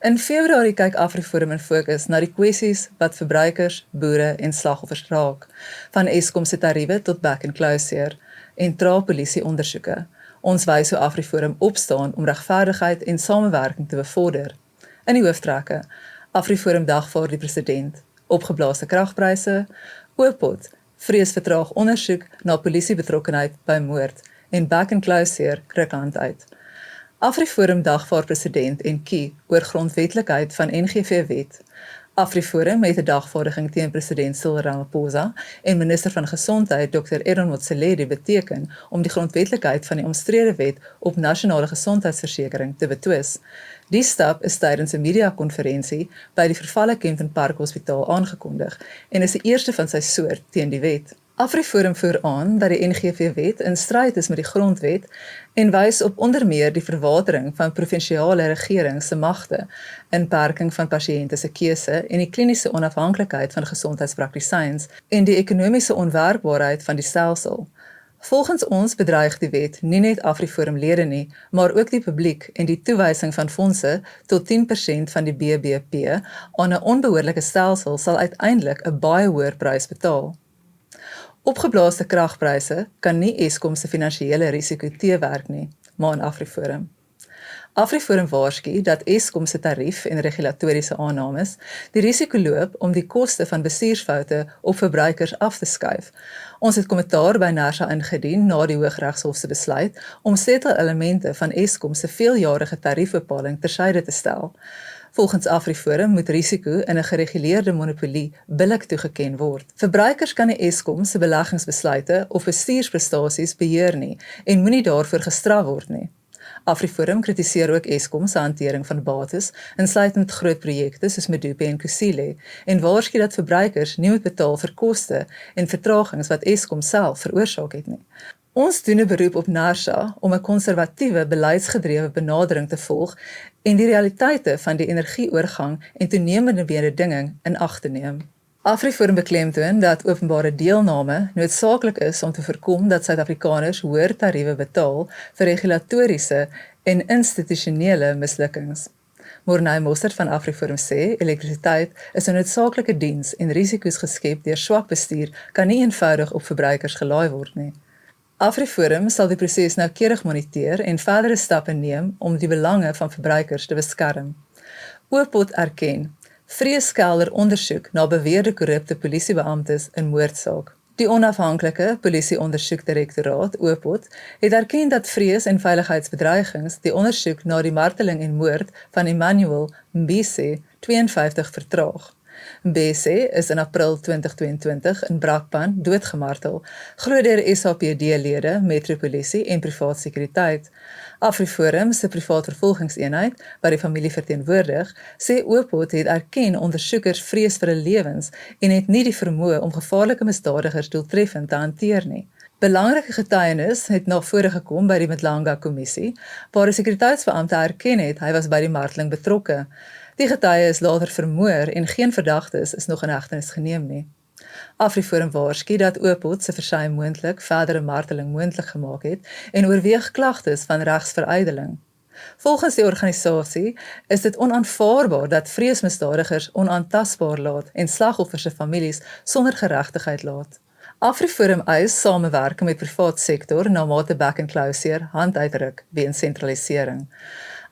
In Februarie kyk AfriForum in fokus na die kwessies wat verbruikers, boere en slagoffers raak, van Eskom se tariewe tot back and closure en trae polisie ondersoeke. Ons wys hoe AfriForum opstaan om regverdigheid en samewerking te bevorder. In die hooftrekke: AfriForum dagvaar die president, opgeblaasde kragpryse, Oopot, vrees vertraag ondersoek na polisiebetrokkenheid by moord en back and closure ruk hand uit. AfriForum dagvaar president en kie oor grondwetlikheid van NGV-wet. AfriForum het 'n dagvaardiging teen president Cyril Ramaphosa en minister van Gesondheid Dr. Aaron Motsoaledi beteken om die grondwetlikheid van die omstrede wet op nasionale gesondheidsversekering te betwis. Die stap is tydens 'n media-konferensie by die vervalle Kempton Park Hospitaal aangekondig en is die eerste van sy soort teen die wet. AfriForum voer aan dat die NGV-wet in stryd is met die grondwet en wys op onder meer die verwatering van provinsiale regering se magte, inperking van pasiënte se keuse en die kliniese onafhanklikheid van gesondheidspraktisyns en die ekonomiese onwerkbaarheid van die stelsel. Volgens ons bedreig die wet nie net AfriForum-lede nie, maar ook die publiek en die toewysing van fondse tot 10% van die BBP aan 'n onbehoorlike stelsel sal uiteindelik 'n baie hoër prys betaal. Opgeblaasde kragpryse kan nie Eskom se finansiële risiko teewerk nie, maar in AfriForum. AfriForum waarsku dat Eskom se tarief en regulatoriese aannames die risiko loop om die koste van bestuursfoute op verbruikers af te skuif. Ons het kommentaar by NERSA ingedien na die Hooggeregshof se besluit om sleutelelemente van Eskom se veeljarige tariefbepaling tersyde te stel. Volgens AfriForum moet risiko in 'n gereguleerde monopolie billik toegeken word. Verbruikers kan nie Eskom se beleggingsbesluite of bestuursprestasies beheer nie en moenie daarvoor gestraf word nie. AfriForum kritiseer ook Eskom se hantering van bates, insluitend groot projekte soos Medupi en Kusile, en waarsku dat verbruikers nie moet betaal vir koste en vertragings wat Eskom self veroorsaak het nie. Ons doen 'n beroep op NERSA om 'n konservatiewe, beleidsgedrewe benadering te volg en die realiteite van die energieoorgang en toenemende mededinging in ag te neem. AfriForum beklemtoon dat openbare deelname noodsaaklik is om te voorkom dat Suid-Afrikaners hoër tariewe betaal vir regulatoriese en institusionele mislukkings. Mornay Mostert van AfriForum sê, elektrisiteit is 'n noodsaaklike diens en risiko's geskep deur swak bestuur kan nie eenvoudig op verbruikers gelaai word nie. AfriForum sal die proses noukeurig moniteer en verdere stappe neem om die belange van verbruikers te beskerm. Oopot erken, vreeskelder ondersoek na beweerde korrupte polisiebeamptes in moordsaak. Die onafhanklike polisieondersoekdirektoraat, Oopot, het erken dat vrees en veiligheidsbedreigings die ondersoek na die marteling en moord van Emmanuel Mbise 52 vertraag. Mbese is in April 2022 in Brakpan doodgemartel, glo deur SAPD-lede, Metropolisie en Privaat Sekuriteit. AfriForum se privaat vervolgingseenheid, wat die familie verteenwoordig, sê Oopot het erken ondersoekers vrees vir hulle lewens en het nie die vermoë om gevaarlike misdadigers doeltreffend te hanteer nie. Belangrike getuienis het na vore gekom by die Mdlanga-kommissie, waar 'n sekuriteitsbeampte erken het hy was by die marteling betrokke. Die getuie is later vermoor en geen verdagtes is nog in hegtenis geneem nie. AfriForum waarsku dat Oopot se versuim moontlik verdere marteling moontlik gemaak het en oorweeg klagtes van regsverydeling. Volgens die organisasie is dit onaanvaarbaar dat vreesmisdadigers onaantastbaar laat en slagoffers se families sonder geregtigheid laat. AfriForum eis samewerking met privaat sektor na mate back and closure hand uitruk weens sentralisering.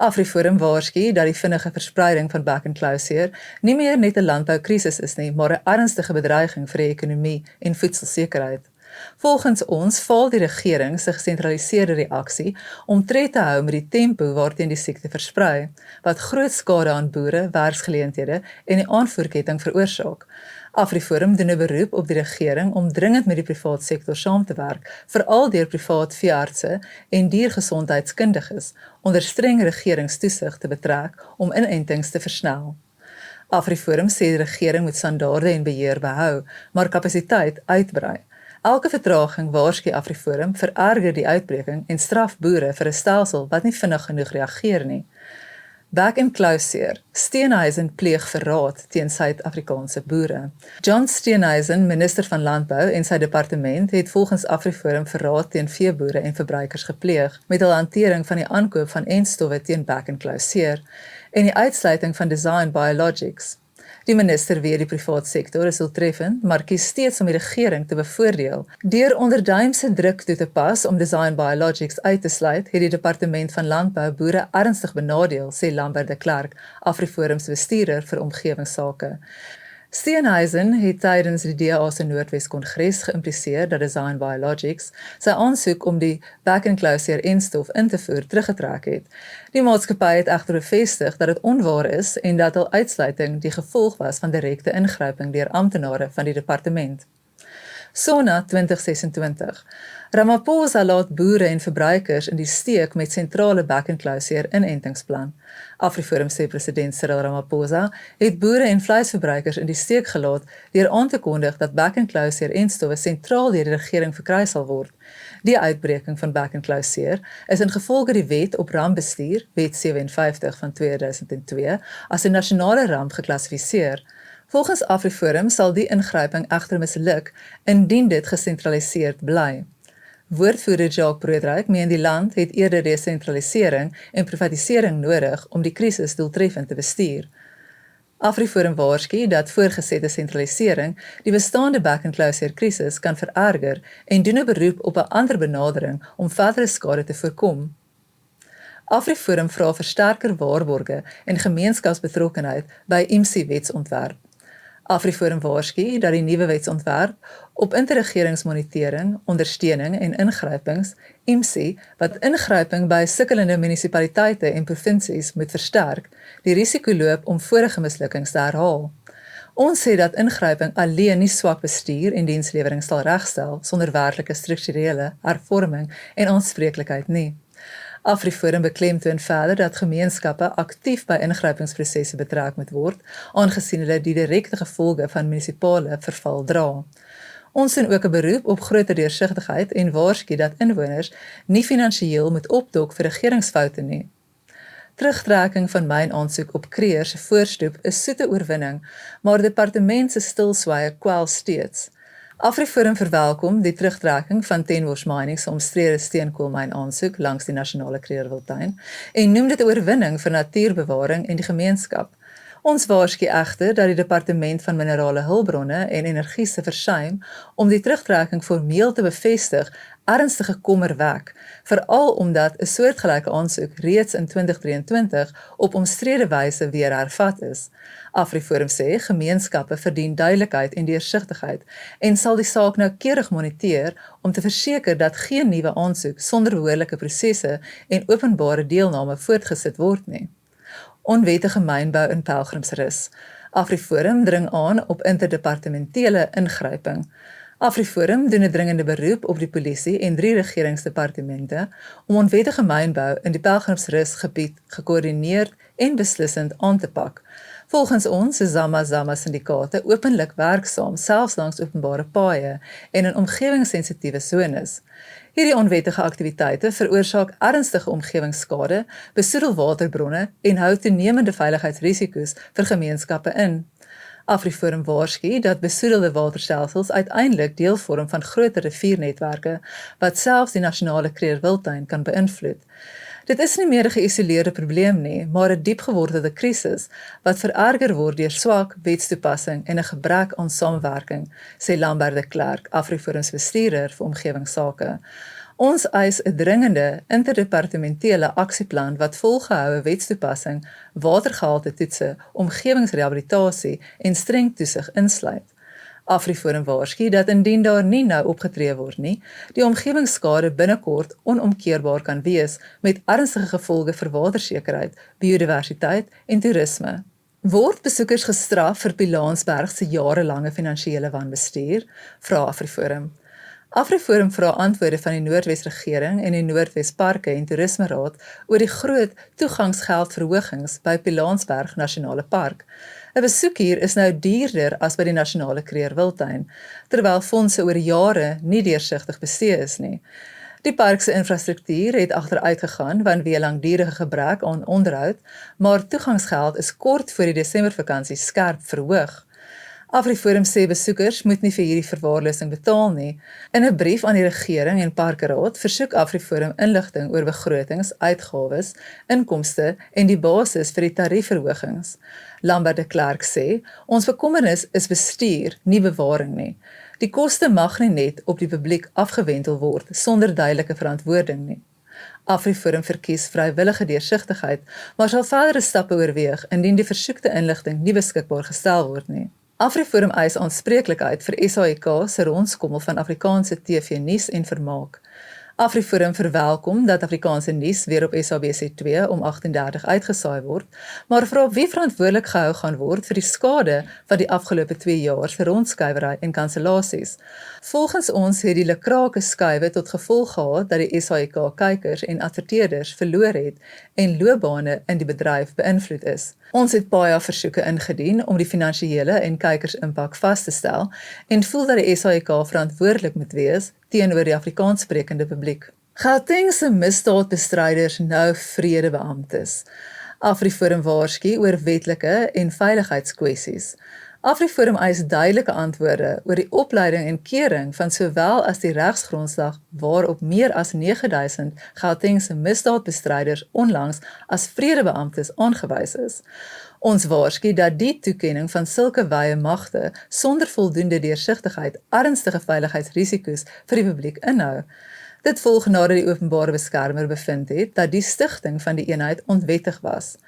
AfriForum waarsku dat die vinnige verspreiding van back and closure nie meer net 'n landboukrisis is nie, maar 'n ernstige bedreiging vir die ekonomie en voedselsekerheid. Volgens ons faal die regering se gesentraliseerde reaksie om tred te hou met die tempo waarteen die siekte versprei, wat groot skade aan boere, werksgeleenthede en die aanvoerketting veroorsaak. AfriForum doen 'n beroep op die regering om dringend met die privaat sektor saam te werk, veral deur privaat veeartse en diergesondheidskundiges onder streng regeringstoesig te betrek om inentings te versnel. AfriForum sê die regering moet standaarde en beheer behou, maar kapasiteit uitbrei. Elke vertraging, waarsku AfriForum, vererger die uitbreking en straf boere vir 'n stelsel wat nie vinnig genoeg reageer nie. Back and closure. Steenhuisen pleeg verraad teen Suid-Afrikaanse boere. John Steenhuisen, minister van Landbou en sy departement het volgens AfriForum verraad teen veeboere en verbruikers gepleeg met hul hantering van die aankoop van enstowwe teen back and closure. en die uitsluiting van Design Biologics. Die minister weet die privaat sektor is doeltreffend, maar kies steeds om die regering te bevoordeel. Deur onderduimse druk toe te pas om Design Biologics uit te sluit, het die Departement van Landbou boere ernstig benadeel, sê Lambert de Klerk, AfriForum se bestuurder vir omgewingsake. Steenhuisen het tydens die DA se Noordwes Kongres geïmpliseer dat Design Biologics sy aansoek om die back-and-closure-enstof in te voer teruggetrek het. Die maatskappy het egter bevestig dat dit onwaar is en dat hul uitsluiting die gevolg was van direkte ingryping deur amptenare van die departement. SONA 2026. Ramaphosa laat boere en verbruikers in die steek met sentrale back-and-closure inentingsplan. AfriForum sê president Cyril Ramaphosa het boere en vleisverbruikers in die steek gelaat deur aan te kondig dat back-and-closure enstowwe sentraal deur die regering verkry sal word. Die uitbreking van back-and-closure is ingevolge die wet op rampbestuur, wet 57 van 2002, as 'n nasionale ramp geklassifiseer. Volgens AfriForum sal die ingryping egter misluk indien dit gesentraliseerd bly. Woordvoerder Jacques Broodryk meen die land het eerder desentralisering en privatisering nodig om die krisis doeltreffend te bestuur. AfriForum waarsku dat voorgesette sentralisering die bestaande back-and-closure krisis kan vererger en doen 'n beroep op 'n ander benadering om verdere skade te voorkom. AfriForum vra vir sterker waarborge en gemeenskapsbetrokkenheid by IMSI-wetsontwerp. AfriForum waarsku dat die nuwe wetsontwerp op interregeringsmonitering, ondersteuning en ingrypings, IMSI, wat ingryping by sukkelende munisipaliteite en provinsies moet versterk, die risiko loop om vorige mislukkings te herhaal. Ons sê dat ingryping alleen nie swak bestuur en dienslewering sal regstel sonder werklike strukturele hervorming en aanspreeklikheid nie. AfriForum beklemtoon verder dat gemeenskappe aktief by ingrypingsprosesse betrek moet word, aangesien hulle die direkte gevolge van munisipale verval dra. Ons doen ook 'n beroep op groter deursigtigheid en waarsku dat inwoners nie finansiëel moet opdok vir regeringsfoute nie. Terugtrekking van myn aansoek op Kreer se voorstoep is soete oorwinning, maar departement se stilswye kwel steeds. AfriForum verwelkom die terugtrekking van Tenwors Mining se omstrede steenkoolmyn aansoek langs die nasionale Kreerwiltuin en noem dit 'n oorwinning vir natuurbewaring en die gemeenskap. Ons waarsku egter dat die Departement van Minerale Hulpbronne en Energie se versuim om die terugtrekking formeel te bevestig ernstige kommer wek, veral omdat 'n soortgelyke aansoek reeds in 2023 op omstrede wyse weer hervat is. AfriForum sê gemeenskappe verdien duidelikheid en deursigtigheid en sal die saak noukeurig moniteer om te verseker dat geen nuwe aansoek sonder behoorlike prosesse en openbare deelname voortgesit word nie. Onwettige mynbou in Pelgrimsrus. AfriForum dring aan op interdepartementele ingryping. AfriForum doen 'n dringende beroep op die polisie en 3 regeringsdepartemente om onwettige mynbou in die Pelgrimsrus gebied gekoördineerd en beslissend aan te pak. Volgens ons is Zama syndikaate openlik werksaam selfs langs openbare paaie en in omgewingssensitiewe sones. Hierdie onwettige aktiwiteite veroorsaak ernstige omgewingsskade, besoedel waterbronne en hou toenemende veiligheidsrisiko's vir gemeenskappe in. AfriForum waarsku dat besoedelde waterstelsels uiteindelik deel vorm van groter riviernetwerke wat selfs die nasionale Kreerwiltuin kan beïnvloed. Dit is nie meer 'n geïsoleerde probleem nie, maar 'n diepgewordende krisis wat vererger word deur swak wetstoepassing en 'n gebrek aan samewerking, sê Lambert de Klerk, AfriForum se bestuurder vir omgewingsake. Ons eis 'n dringende interdepartementele aksieplan wat volgehoue wetstoepassing, watergehalte toetse, omgewingsrehabilitasie en streng toesig insluit. AfriForum waarsku dat indien daar nie nou opgetree word nie, die omgewingsskade binnekort onomkeerbaar kan wees met ernstige gevolge vir watersekerheid, biodiversiteit en toerisme. Word besoekers gestraf vir Pilanesberg se jarelange finansiële wanbestuur? Vra AfriForum. AfriForum vra antwoorde van die Noordwes regering en die Noordwes Parke en Toerisme Raad oor die groot toegangsgeldverhogings by Pilanesberg Nasionale Park. 'n Besoek hier is nou duurder as by die nasionale Kreerwiltuin, terwyl fondse oor jare nie deursigtig bestee is nie. Die park se infrastruktuur het agteruit gegaan vanweë langdurige gebrek aan onderhoud, maar toegangsgeld is kort voor die Desembervakansie skerp verhoog. AfriForum sê besoekers moet nie vir hierdie verwaarlosing betaal nie. In 'n brief aan die regering en Parkeraad versoek AfriForum inligting oor begrotings, uitgawes, inkomste en die basis vir die tariefverhogings. Lambert de Klerk sê, ons bekommernis is bestuur, nie bewaring nie. Die koste mag nie net op die publiek afgewendel word sonder duidelike verantwoording nie. AfriForum verkies vrywillige deursigtigheid, maar sal verdere stappe oorweeg indien die versoekte inligting nie beskikbaar gestel word nie. AfriForum eis aanspreeklikheid vir SAIK se rondskommel van Afrikaanse TV nuus en vermaak. AfriForum verwelkom dat Afrikaanse nuus weer op SABC2 om 18:30 uitgesaai word, maar vra wie verantwoordelik gehou gaan word vir die skade van die afgelope 2 jaar se rondskuiwery en kansellasies. Volgens ons het die lukrake skuiwe tot gevolg gehad dat die SAIK kykers en adverteerders verloor het en loopbane in die bedryf beïnvloed is. Ons het baie versoeke ingedien om die finansiële en kykersimpak vas te stel en voel dat die SAIK verantwoordelik moet wees teenoor die Afrikaanssprekende publiek. Gautengse misdaadbestryders nou vredebeamptes. AfriForum waarsku oor wetlike en veiligheidskwessies. AfriForum eis duidelike antwoorde oor die opleiding en kering van sowel as die regsgrondslag waarop meer as 9000 Gautengse misdaadbestryders onlangs as vredebeamptes aangewys is. Ons waarsku dat die toekenning van sulke wye magte sonder voldoende deursigtigheid ernstige veiligheidsrisiko's vir die publiek inhou. Dit volg nadat die openbare beskermer bevind het dat die stigting van die eenheid onwettig was.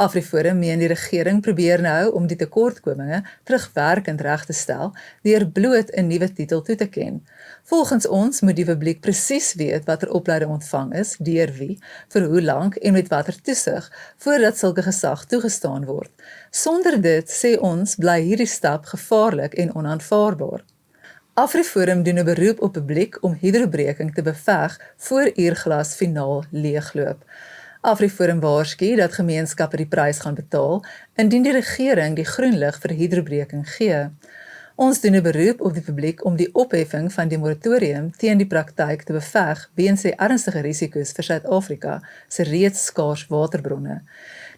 AfriForum meen die regering probeer nou om die tekortkominge terugwerkend reg te stel deur bloot 'n nuwe titel toe te ken. Volgens ons moet die publiek presies weet watter opleiding ontvang is, deur wie, vir hoe lank en met watter toesig voordat sulke gesag toegestaan word. Sonder dit, sê ons, bly hierdie stap gevaarlik en onaanvaarbaar. AfriForum doen 'n beroep op publiek om hydrobreking te beveg voor uurglas finaal leegloop. AfriForum waarsku dat gemeenskappe die prys gaan betaal indien die regering die groen lig vir hydrobreking gee. Ons doen 'n beroep op die publiek om die opheffing van die moratorium teen die praktyk te beveg weens die ernstige risiko's vir Suid-Afrika se reeds skaars waterbronne.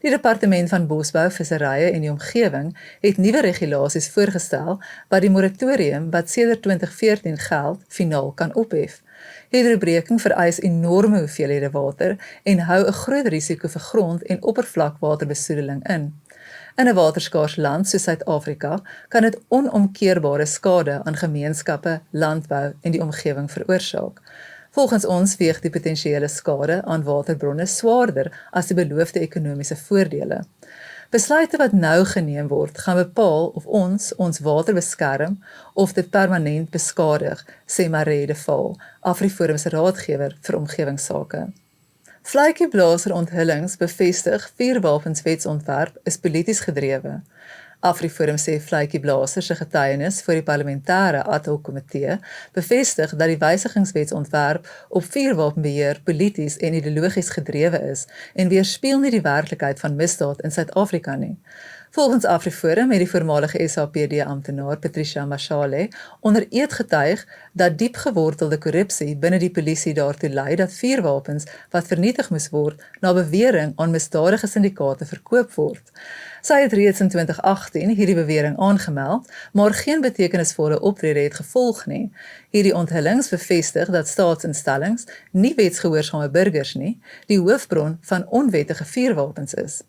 Die Departement van Bosbou, Visserye en die Omgewing het nuwe regulasies voorgestel wat die moratorium wat sedert 2014 geld, finaal kan ophef. Hydrobreking vereis enorme hoeveelhede water en hou 'n groot risiko vir grond- en oppervlakwaterbesoedeling in. In 'n waterskaars land soos Suid-Afrika kan dit onomkeerbare skade aan gemeenskappe, landbou en die omgewing veroorsaak. Volgens ons weeg die potensiële skade aan waterbronne swaarder as die beloofde ekonomiese voordele. Besluite wat nou geneem word, gaan bepaal of ons water beskerm of dit permanent beskadig, sê Marie de Val, AfriForum se raadgewer vir omgewingsake. Vletjieblaser onthullings bevestig vuurwapenswetsontwerp is polities gedrewe. AfriForum sê Vletjieblaser se getuienis voor die parlementêre ad hoc komitee bevestig dat die wysigingswetsontwerp op vuurwapenbeheer polities en ideologies gedrewe is en weerspieël nie die werklikheid van misdaad in Suid-Afrika nie. Volgens AfriForum het die voormalige SAPD-amptenaar Patricia Mashale onder eed getuig dat diep gewortelde korrupsie binne die polisie daartoe lei dat vuurwapens wat vernietig moes word na bewering aan misdadige syndikaate verkoop word. Sy het reeds in 2018 hierdie bewering aangemeld, maar geen betekenisvolle optrede het gevolg nie. Hierdie onthullings bevestig dat staatsinstellings, nie wetsgehoorsame burgers nie, die hoofbron van onwettige vuurwapens is.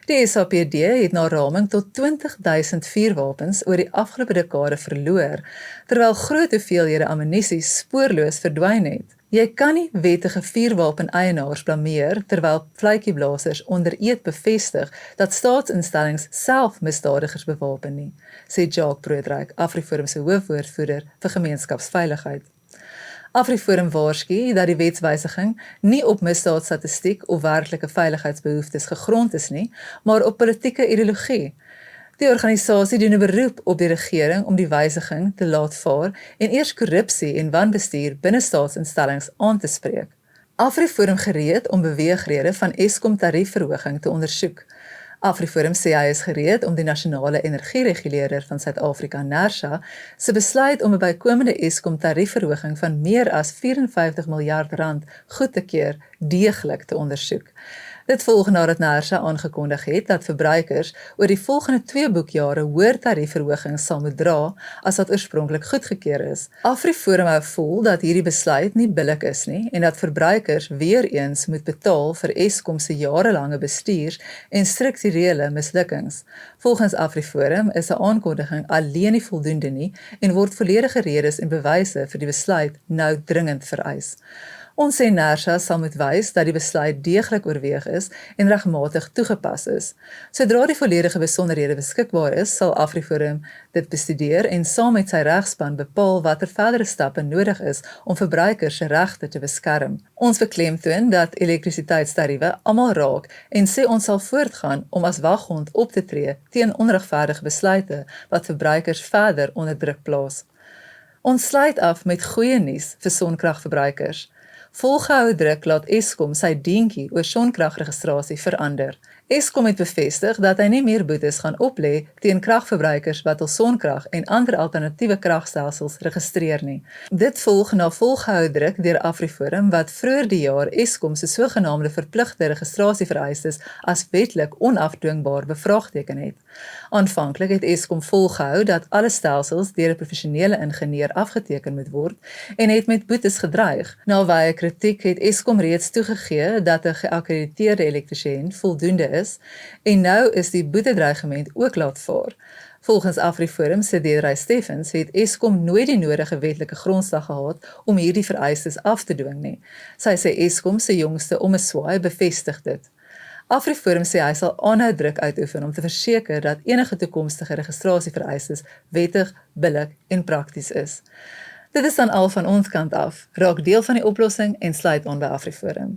Die SAPD het na raming tot 20.000 vuurwapens oor die afgelope dekade verloor, terwyl groot hoeveelhede ammunisie spoorloos verdwyn het. Jy kan nie wettige vuurwapen-eienaars blameer terwyl vletjieblasers onder eed bevestig dat staatsinstellings self misdadigers bewapen nie, sê Jacques Broodryk, AfriForum se hoofwoordvoerder vir gemeenskapsveiligheid. AfriForum waarsku dat die wetswysiging nie op misdaadstatistiek of werklike veiligheidsbehoeftes gegrond is nie, maar op politieke ideologie. Die organisasie doen 'n beroep op die regering om die wysiging te laat vaar en eers korrupsie en wanbestuur binne staatsinstellings aan te spreek. AfriForum gereed om beweegrede van Eskom tariefverhoging te ondersoek. AfriForum sê hy is gereed om die nasionale energiereguleerder van Suid-Afrika, NERSA, se besluit om 'n bykomende Eskom tariefverhoging van meer as R54 miljard goed te keur, deeglik te ondersoek. Dit volg nadat NERSA aangekondig het dat verbruikers oor die volgende 2 boekjare hoër tariefverhogings sal moet dra as wat oorspronklik goedgekeur is. AfriForum hou vol dat hierdie besluit nie billik is nie en dat verbruikers weer eens moet betaal vir Eskom se jarelange bestuurs en strukturele mislukkings. Volgens AfriForum is 'n aankondiging alleen nie voldoende nie en word volledige redes en bewyse vir die besluit nou dringend vereis. Ons sê NERSA sal moet wys dat die besluit deeglik oorweeg is en regmatig toegepas is. Sodra die volledige besonderhede beskikbaar is, sal AfriForum dit bestudeer en saam met sy regspan bepaal watter verdere stappe nodig is om verbruikers se regte te beskerm. Ons beklemtoon dat elektrisiteitstariewe almal raak en sê ons sal voortgaan om as waghond op te tree teen onregverdige besluite wat verbruikers verder onder druk plaas. Ons sluit af met goeie nuus vir sonkragverbruikers. Volgehoue druk laat Eskom sy dientjie oor sonkragregistrasie verander. Eskom het bevestig dat hy nie meer boetes gaan oplê teen kragverbruikers wat hul sonkrag en ander alternatiewe kragstelsels registreer nie. Dit volg na volgehoue druk deur AfriForum wat vroeër die jaar Eskom se sogenaamde verpligte registrasievereistes as wetlik onafdwingbaar bevraagteken het. Aanvanklik het Eskom volgehou dat alle stelsels deur 'n professionele ingenieur afgeteken moet word en het met boetes gedreig. Na wye kritiek het Eskom reeds toegegee dat 'n geakkrediteerde elektriesien voldoende is en nou is die boetedreigement ook laat vaar. Volgens AfriForum se Deidre Steffens het Eskom nooit die nodige wetlike grondslag gehad om hierdie vereistes af te dwing nie. Sy sê Eskom se jongste ommeswaai bevestig dit. AfriForum sê hy sal aanhou druk uitoefen om te verseker dat enige toekomstige registrasievereistes wettig, billik en prakties is. Dit is dan al van ons kant af. Raak deel van die oplossing en sluit aan by AfriForum.